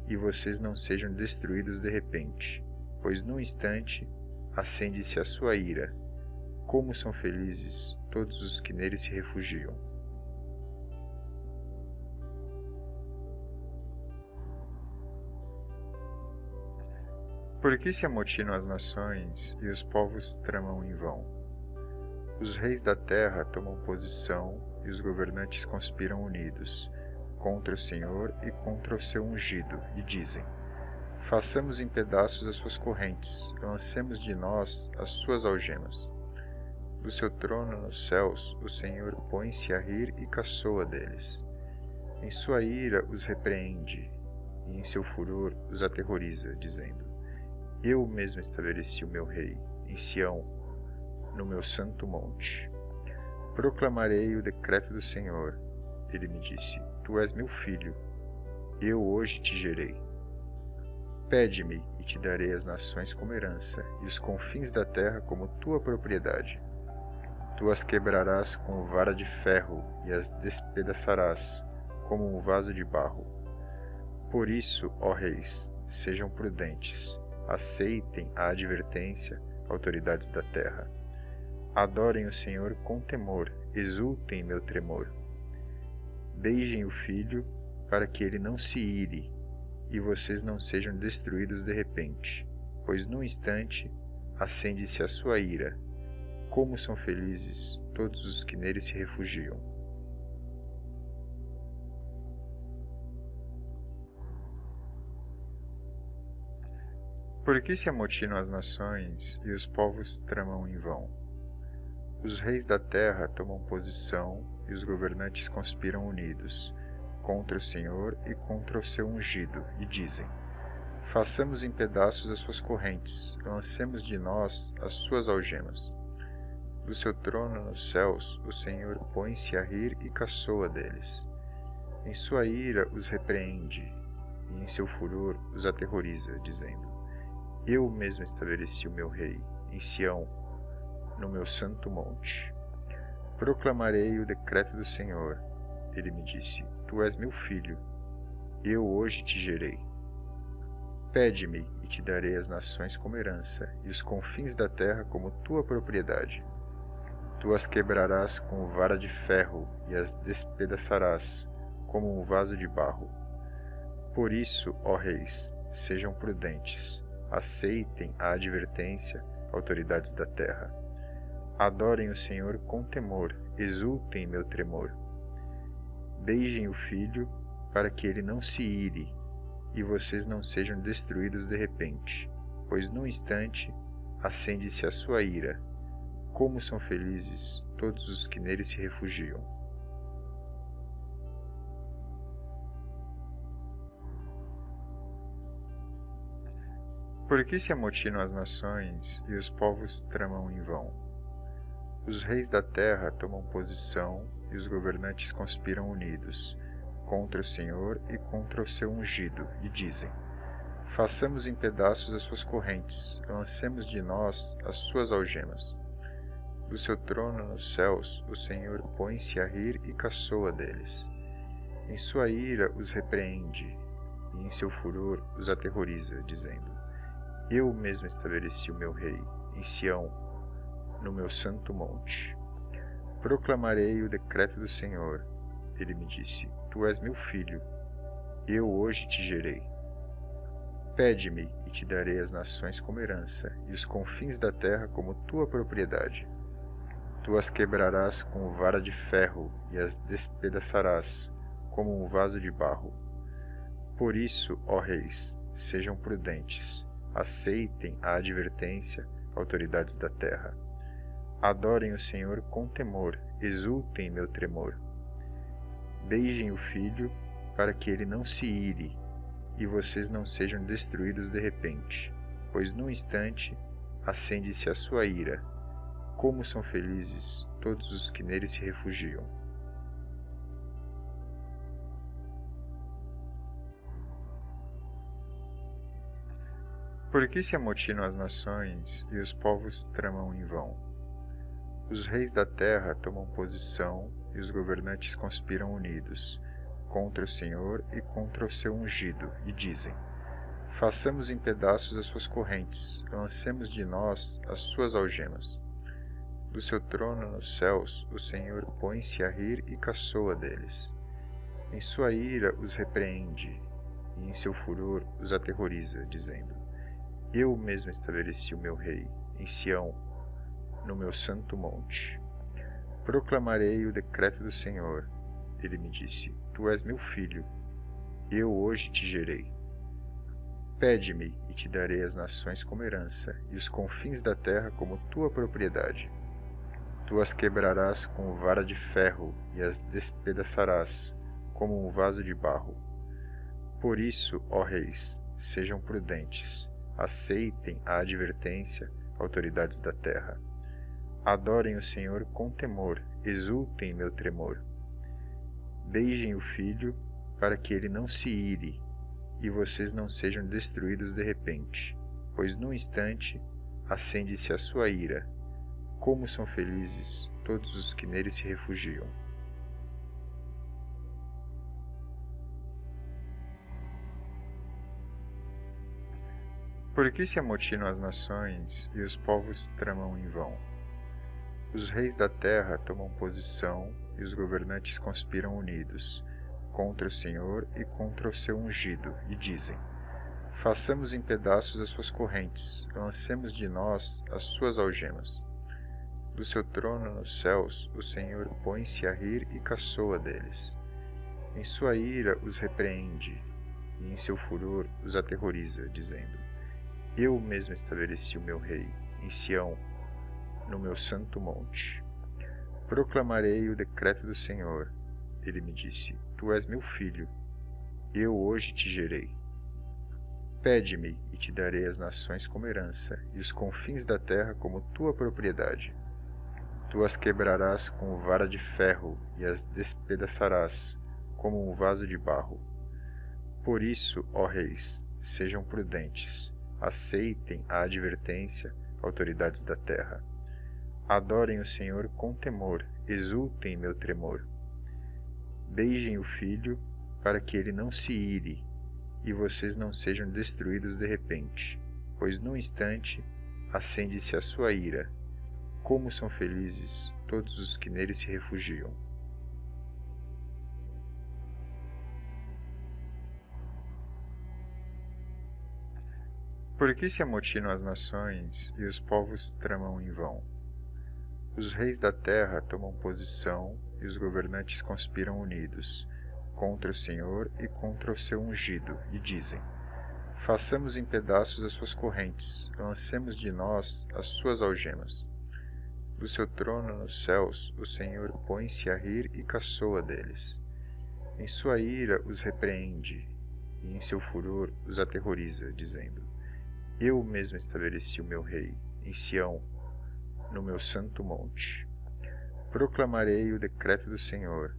e vocês não sejam destruídos de repente, pois num instante acende-se a sua ira. Como são felizes todos os que nele se refugiam. Por que se amotinam as nações e os povos tramam em vão? Os reis da terra tomam posição e os governantes conspiram unidos contra o Senhor e contra o seu ungido, e dizem: façamos em pedaços as suas correntes, lancemos de nós as suas algemas. Do seu trono nos céus, o Senhor põe-se a rir e caçoa deles. Em sua ira os repreende, e em seu furor os aterroriza, dizendo: eu mesmo estabeleci o meu rei, em Sião, no meu santo monte. Proclamarei o decreto do Senhor. Ele me disse: tu és meu filho, eu hoje te gerei. Pede-me, e te darei as nações como herança, e os confins da terra como tua propriedade. Tu as quebrarás com vara de ferro, e as despedaçarás como um vaso de barro. Por isso, ó reis, sejam prudentes, aceitem a advertência, autoridades da terra. Adorem o Senhor com temor, exultem em meu tremor. Beijem o Filho, para que ele não se ire, e vocês não sejam destruídos de repente, pois num instante acende-se a sua ira. Como são felizes todos os que nele se refugiam. Por que se amotinam as nações e os povos tramam em vão? Os reis da terra tomam posição e os governantes conspiram unidos contra o Senhor e contra o seu ungido, e dizem: façamos em pedaços as suas correntes, lancemos de nós as suas algemas. Do seu trono nos céus, o Senhor põe-se a rir e caçoa deles. Em sua ira os repreende, e em seu furor os aterroriza, dizendo: eu mesmo estabeleci o meu rei, em Sião, no meu santo monte. Proclamarei o decreto do Senhor. Ele me disse: tu és meu filho, eu hoje te gerei. Pede-me, e te darei as nações como herança, e os confins da terra como tua propriedade. Tu as quebrarás com vara de ferro, e as despedaçarás como um vaso de barro. Por isso, ó reis, sejam prudentes, aceitem a advertência, autoridades da terra. Adorem o Senhor com temor, exultem em meu tremor. Beijem o Filho, para que ele não se ire, e vocês não sejam destruídos de repente, pois num instante acende-se a sua ira. Como são felizes todos os que nele se refugiam. Por que se amotinam as nações e os povos tramam em vão? Os reis da terra tomam posição e os governantes conspiram unidos contra o Senhor e contra o seu ungido, e dizem: façamos em pedaços as suas correntes, lancemos de nós as suas algemas. Do seu trono nos céus, o Senhor põe-se a rir e caçoa deles. Em sua ira os repreende, e em seu furor os aterroriza, dizendo: eu mesmo estabeleci o meu rei, em Sião, no meu santo monte. Proclamarei o decreto do Senhor. Ele me disse: Tu és meu filho, eu hoje te gerei. Pede-me e te darei as nações como herança, e os confins da terra como tua propriedade. Tu as quebrarás com vara de ferro e as despedaçarás como um vaso de barro. Por isso, ó reis, sejam prudentes, aceitem a advertência, autoridades da terra. Adorem o Senhor com temor, exultem em meu tremor. Beijem o filho, para que ele não se ire, e vocês não sejam destruídos de repente, pois num instante acende-se a sua ira. Como são felizes todos os que nele se refugiam. Por que se amotinam as nações e os povos tramam em vão? Os reis da terra tomam posição e os governantes conspiram unidos contra o Senhor e contra o seu ungido, e dizem: Façamos em pedaços as suas correntes, lancemos de nós as suas algemas. Do seu trono nos céus, o Senhor põe-se a rir e caçoa deles. Em sua ira os repreende, e em seu furor os aterroriza, dizendo: Eu mesmo estabeleci o meu rei, em Sião, no meu santo monte. Proclamarei o decreto do Senhor. Ele me disse: Tu és meu filho, eu hoje te gerei. Pede-me e te darei as nações como herança, e os confins da terra como tua propriedade. Tu as quebrarás com vara de ferro e as despedaçarás como um vaso de barro. Por isso, ó reis, sejam prudentes, aceitem a advertência, autoridades da terra. Adorem o Senhor com temor, exultem em meu tremor. Beijem o filho, para que ele não se ire, e vocês não sejam destruídos de repente, pois num instante acende-se a sua ira. Como são felizes todos os que nele se refugiam. Por que se amotinam as nações e os povos tramam em vão? Os reis da terra tomam posição e os governantes conspiram unidos contra o Senhor e contra o seu ungido, e dizem: Façamos em pedaços as suas correntes, lancemos de nós as suas algemas. Do seu trono nos céus, o Senhor põe-se a rir e caçoa deles. Em sua ira os repreende, e em seu furor os aterroriza, dizendo: Eu mesmo estabeleci o meu rei, em Sião, no meu santo monte. Proclamarei o decreto do Senhor. Ele me disse: Tu és meu filho, eu hoje te gerei. Pede-me e te darei as nações como herança, e os confins da terra como tua propriedade. Tu as quebrarás com vara de ferro e as despedaçarás como um vaso de barro. Por isso, ó reis, sejam prudentes, aceitem a advertência, autoridades da terra. Adorem o Senhor com temor, exultem em meu tremor. Beijem o filho, para que ele não se ire, e vocês não sejam destruídos de repente, pois num instante acende-se a sua ira. Como são felizes todos os que nele se refugiam. Por que se amotinam as nações e os povos tramam em vão? Os reis da terra tomam posição e os governantes conspiram unidos contra o Senhor e contra o seu ungido, e dizem: Façamos em pedaços as suas correntes, lancemos de nós as suas algemas. Do seu trono nos céus, o Senhor põe-se a rir e caçoa deles. Em sua ira os repreende, e em seu furor os aterroriza, dizendo: Eu mesmo estabeleci o meu rei, em Sião, no meu santo monte. Proclamarei o decreto do Senhor.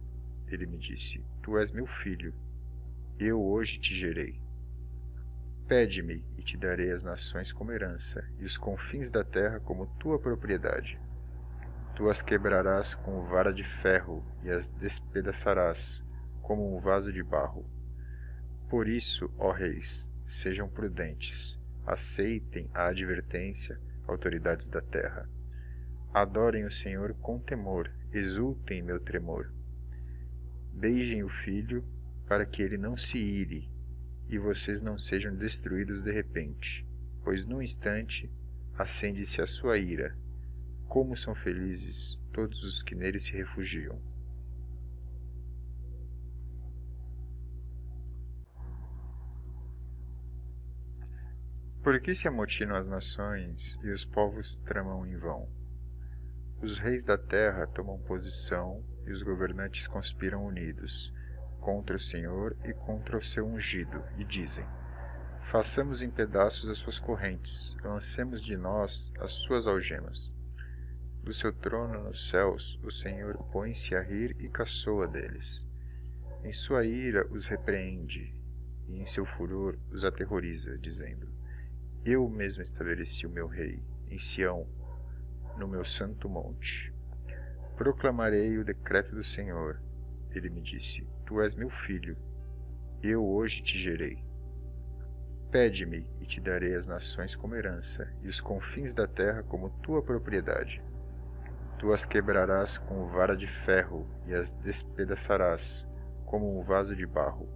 Ele me disse: Tu és meu filho, eu hoje te gerei. Pede-me e te darei as nações como herança, e os confins da terra como tua propriedade. Tu as quebrarás com vara de ferro e as despedaçarás como um vaso de barro. Por isso, ó reis, sejam prudentes, aceitem a advertência, autoridades da terra. Adorem o Senhor com temor, exultem em meu tremor. Beijem o Filho, para que ele não se ire, e vocês não sejam destruídos de repente, pois num instante acende-se a sua ira. Como são felizes todos os que nele se refugiam. Por que se amotinam as nações e os povos tramam em vão? Os reis da terra tomam posição e os governantes conspiram unidos contra o Senhor e contra o seu ungido, e dizem: façamos em pedaços as suas correntes, lancemos de nós as suas algemas. Do seu trono nos céus, o Senhor põe-se a rir e caçoa deles. Em sua ira os repreende, e em seu furor os aterroriza, dizendo: eu mesmo estabeleci o meu rei, em Sião, no meu santo monte. Proclamarei o decreto do Senhor. Ele me disse: tu és meu filho, eu hoje te gerei. Pede-me, e te darei as nações como herança, e os confins da terra como tua propriedade. Tu as quebrarás com vara de ferro, e as despedaçarás, como um vaso de barro.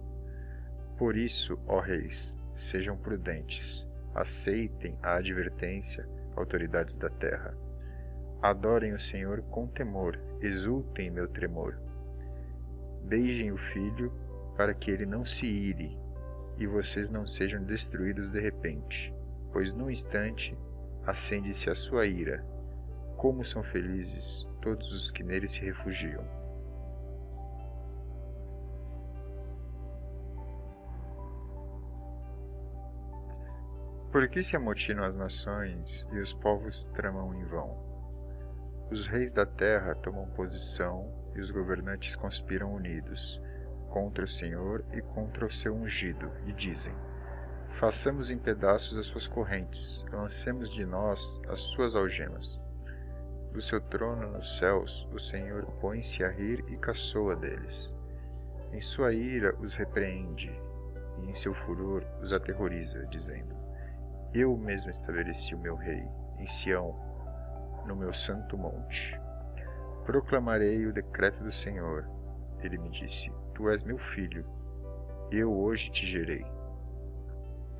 Por isso, ó reis, sejam prudentes, aceitem a advertência, autoridades da terra. Adorem o Senhor com temor, exultem em meu tremor. Beijem o Filho, para que ele não se ire, e vocês não sejam destruídos de repente, pois num instante acende-se a sua ira. Como são felizes todos os que nele se refugiam. Por que se amotinam as nações e os povos tramam em vão? Os reis da terra tomam posição e os governantes conspiram unidos contra o Senhor e contra o seu ungido, e dizem: façamos em pedaços as suas correntes, lancemos de nós as suas algemas. Do seu trono nos céus, o Senhor põe-se a rir e caçoa deles. Em sua ira os repreende, e em seu furor os aterroriza, dizendo: eu mesmo estabeleci o meu rei, em Sião, no meu santo monte. Proclamarei o decreto do Senhor. Ele me disse: tu és meu filho, eu hoje te gerei.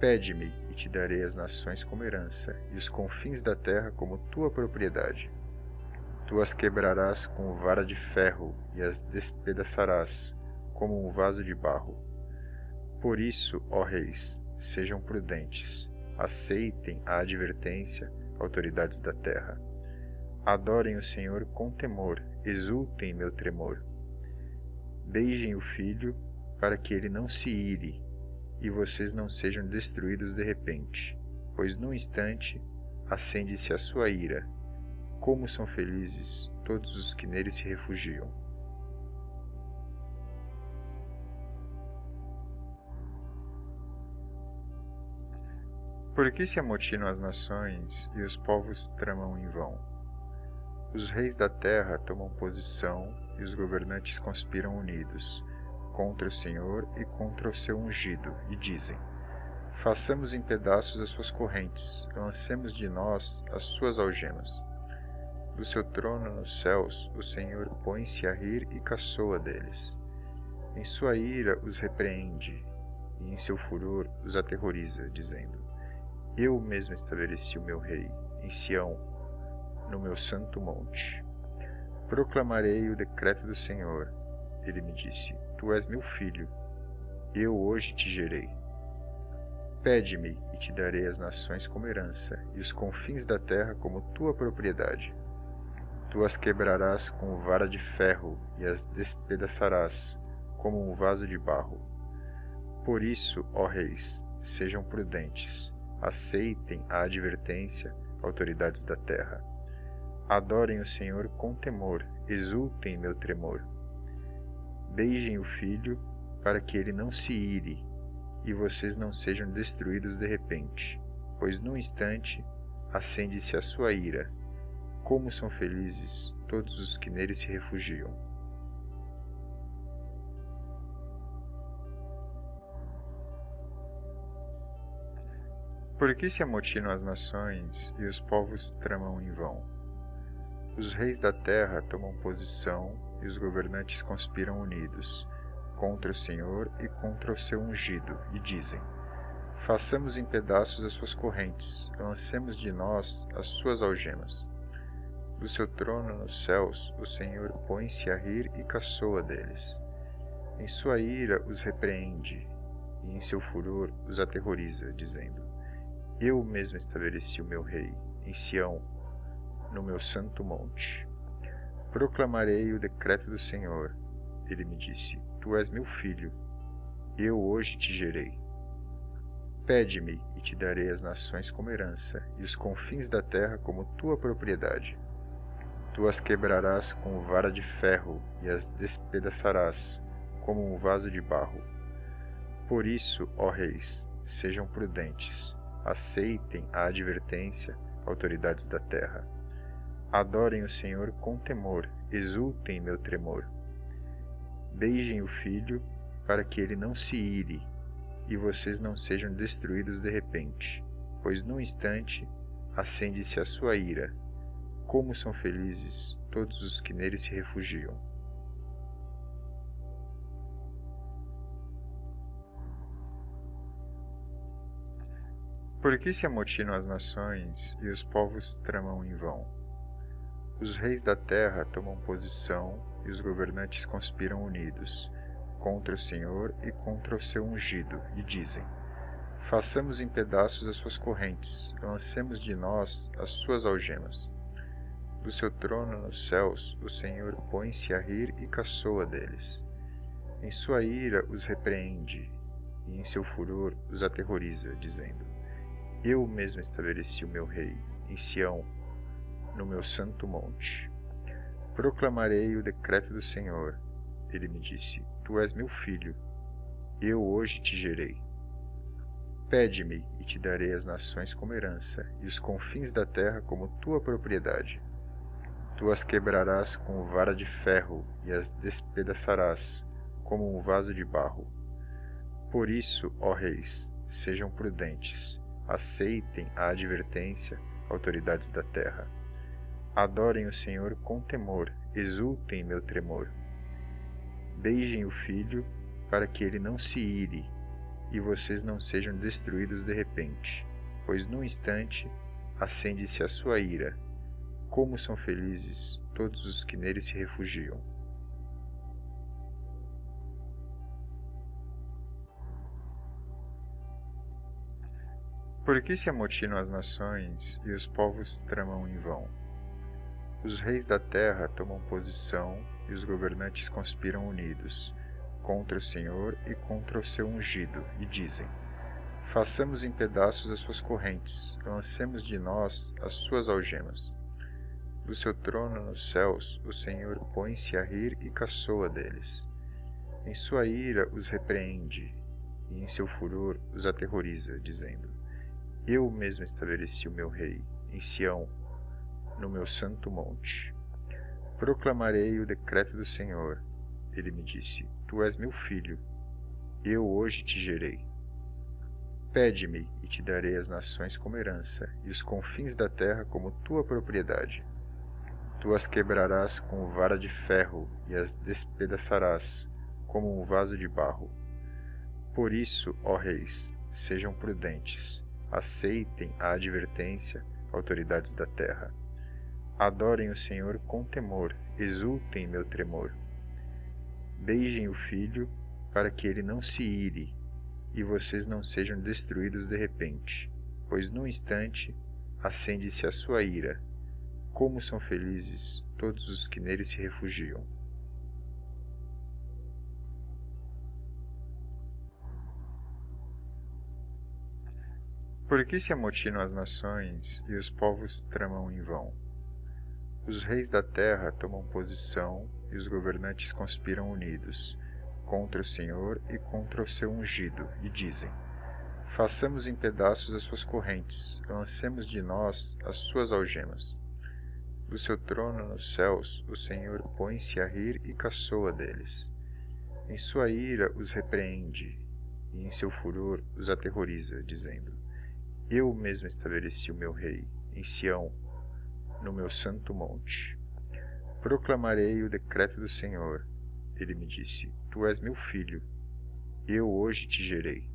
Pede-me, e te darei as nações como herança, e os confins da terra como tua propriedade. Tu as quebrarás com vara de ferro, e as despedaçarás, como um vaso de barro. Por isso, ó reis, sejam prudentes, aceitem a advertência, autoridades da terra. Adorem o Senhor com temor, exultem em meu tremor. Beijem o Filho, para que ele não se ire, e vocês não sejam destruídos de repente, pois num instante acende-se a sua ira. Como são felizes todos os que nele se refugiam. Por que se amotinam as nações e os povos tramam em vão? Os reis da terra tomam posição e os governantes conspiram unidos contra o Senhor e contra o seu ungido, e dizem: façamos em pedaços as suas correntes, lancemos de nós as suas algemas. Do seu trono nos céus, o Senhor põe-se a rir e caçoa deles. Em sua ira os repreende, e em seu furor os aterroriza, dizendo: eu mesmo estabeleci o meu rei, em Sião, no meu santo monte. Proclamarei o decreto do Senhor. Ele me disse: tu és meu filho, eu hoje te gerei. Pede-me, e te darei as nações como herança, e os confins da terra como tua propriedade. Tu as quebrarás com vara de ferro, e as despedaçarás, como um vaso de barro. Por isso, ó reis, sejam prudentes, aceitem a advertência, autoridades da terra. Adorem o Senhor com temor, exultem em meu tremor. Beijem o Filho, para que ele não se ire, e vocês não sejam destruídos de repente, pois num instante acende-se a sua ira. Como são felizes todos os que nele se refugiam. Por que se amotinam as nações e os povos tramam em vão? Os reis da terra tomam posição e os governantes conspiram unidos contra o Senhor e contra o seu ungido, e dizem: façamos em pedaços as suas correntes, lancemos de nós as suas algemas. Do seu trono nos céus, o Senhor põe-se a rir e caçoa deles. Em sua ira os repreende, e em seu furor os aterroriza, dizendo: eu mesmo estabeleci o meu rei, em Sião, no meu santo monte. Proclamarei o decreto do Senhor. Ele me disse: tu és meu filho, eu hoje te gerei. Pede-me, e te darei as nações como herança, e os confins da terra como tua propriedade. Tu as quebrarás com vara de ferro, e as despedaçarás, como um vaso de barro. Por isso, ó reis, sejam prudentes, aceitem a advertência, autoridades da terra. Adorem o Senhor com temor, exultem em meu tremor. Beijem o Filho, para que ele não se ire, e vocês não sejam destruídos de repente, pois num instante acende-se a sua ira. Como são felizes todos os que nele se refugiam. Por que se amotinam as nações e os povos tramam em vão? Os reis da terra tomam posição e os governantes conspiram unidos contra o Senhor e contra o seu ungido, e dizem: façamos em pedaços as suas correntes, lancemos de nós as suas algemas. Do seu trono nos céus, o Senhor põe-se a rir e caçoa deles. Em sua ira os repreende, e em seu furor os aterroriza, dizendo: eu mesmo estabeleci o meu rei, em Sião, no meu santo monte. Proclamarei o decreto do Senhor. Ele me disse: tu és meu filho, eu hoje te gerei. Pede-me, e te darei as nações como herança, e os confins da terra como tua propriedade. Tu as quebrarás com vara de ferro, e as despedaçarás, como um vaso de barro. Por isso, ó reis, sejam prudentes, aceitem a advertência, autoridades da terra. Adorem o Senhor com temor, exultem em meu tremor. Beijem o Filho, para que ele não se ire, e vocês não sejam destruídos de repente, pois num instante acende-se a sua ira. Como são felizes todos os que nele se refugiam. Por que se amotinam as nações e os povos tramam em vão? Os reis da terra tomam posição e os governantes conspiram unidos contra o Senhor e contra o seu ungido, e dizem: façamos em pedaços as suas correntes, lancemos de nós as suas algemas. Do seu trono nos céus, o Senhor põe-se a rir e caçoa deles. Em sua ira os repreende, e em seu furor os aterroriza, dizendo: eu mesmo estabeleci o meu rei, em Sião, no meu santo monte. Proclamarei o decreto do Senhor. Ele me disse: tu és meu filho, eu hoje te gerei. Pede-me, e te darei as nações como herança, e os confins da terra como tua propriedade. Tu as quebrarás com vara de ferro, e as despedaçarás, como um vaso de barro. Por isso, ó reis, sejam prudentes, aceitem a advertência, autoridades da terra. Adorem o Senhor com temor, exultem em meu tremor. Beijem o Filho, para que ele não se ire, e vocês não sejam destruídos de repente, pois num instante acende-se a sua ira. Como são felizes todos os que nele se refugiam. Por que se amotinam as nações e os povos tramam em vão? Os reis da terra tomam posição e os governantes conspiram unidos contra o Senhor e contra o seu ungido, e dizem: façamos em pedaços as suas correntes, lancemos de nós as suas algemas. Do seu trono nos céus, o Senhor põe-se a rir e caçoa deles. Em sua ira os repreende, e em seu furor os aterroriza, dizendo: eu mesmo estabeleci o meu rei, em Sião, no meu santo monte. Proclamarei o decreto do Senhor. Ele me disse: Tu és meu filho, eu hoje te gerei.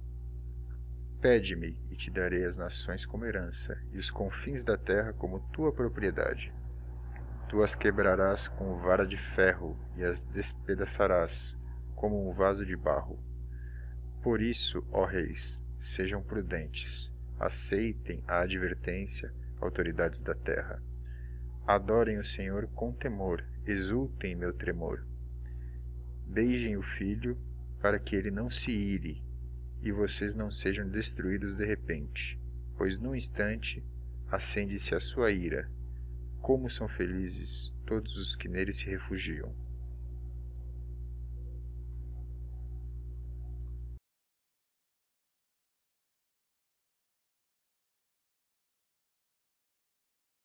Pede-me, e te darei as nações como herança, e os confins da terra como tua propriedade. Tu as quebrarás com vara de ferro, e as despedaçarás, como um vaso de barro. Por isso, ó reis, sejam prudentes, aceitem a advertência, autoridades da terra. Adorem o Senhor com temor, exultem em meu tremor. Beijem o filho, para que ele não se ire, e vocês não sejam destruídos de repente, pois num instante acende-se a sua ira. Como são felizes todos os que nele se refugiam.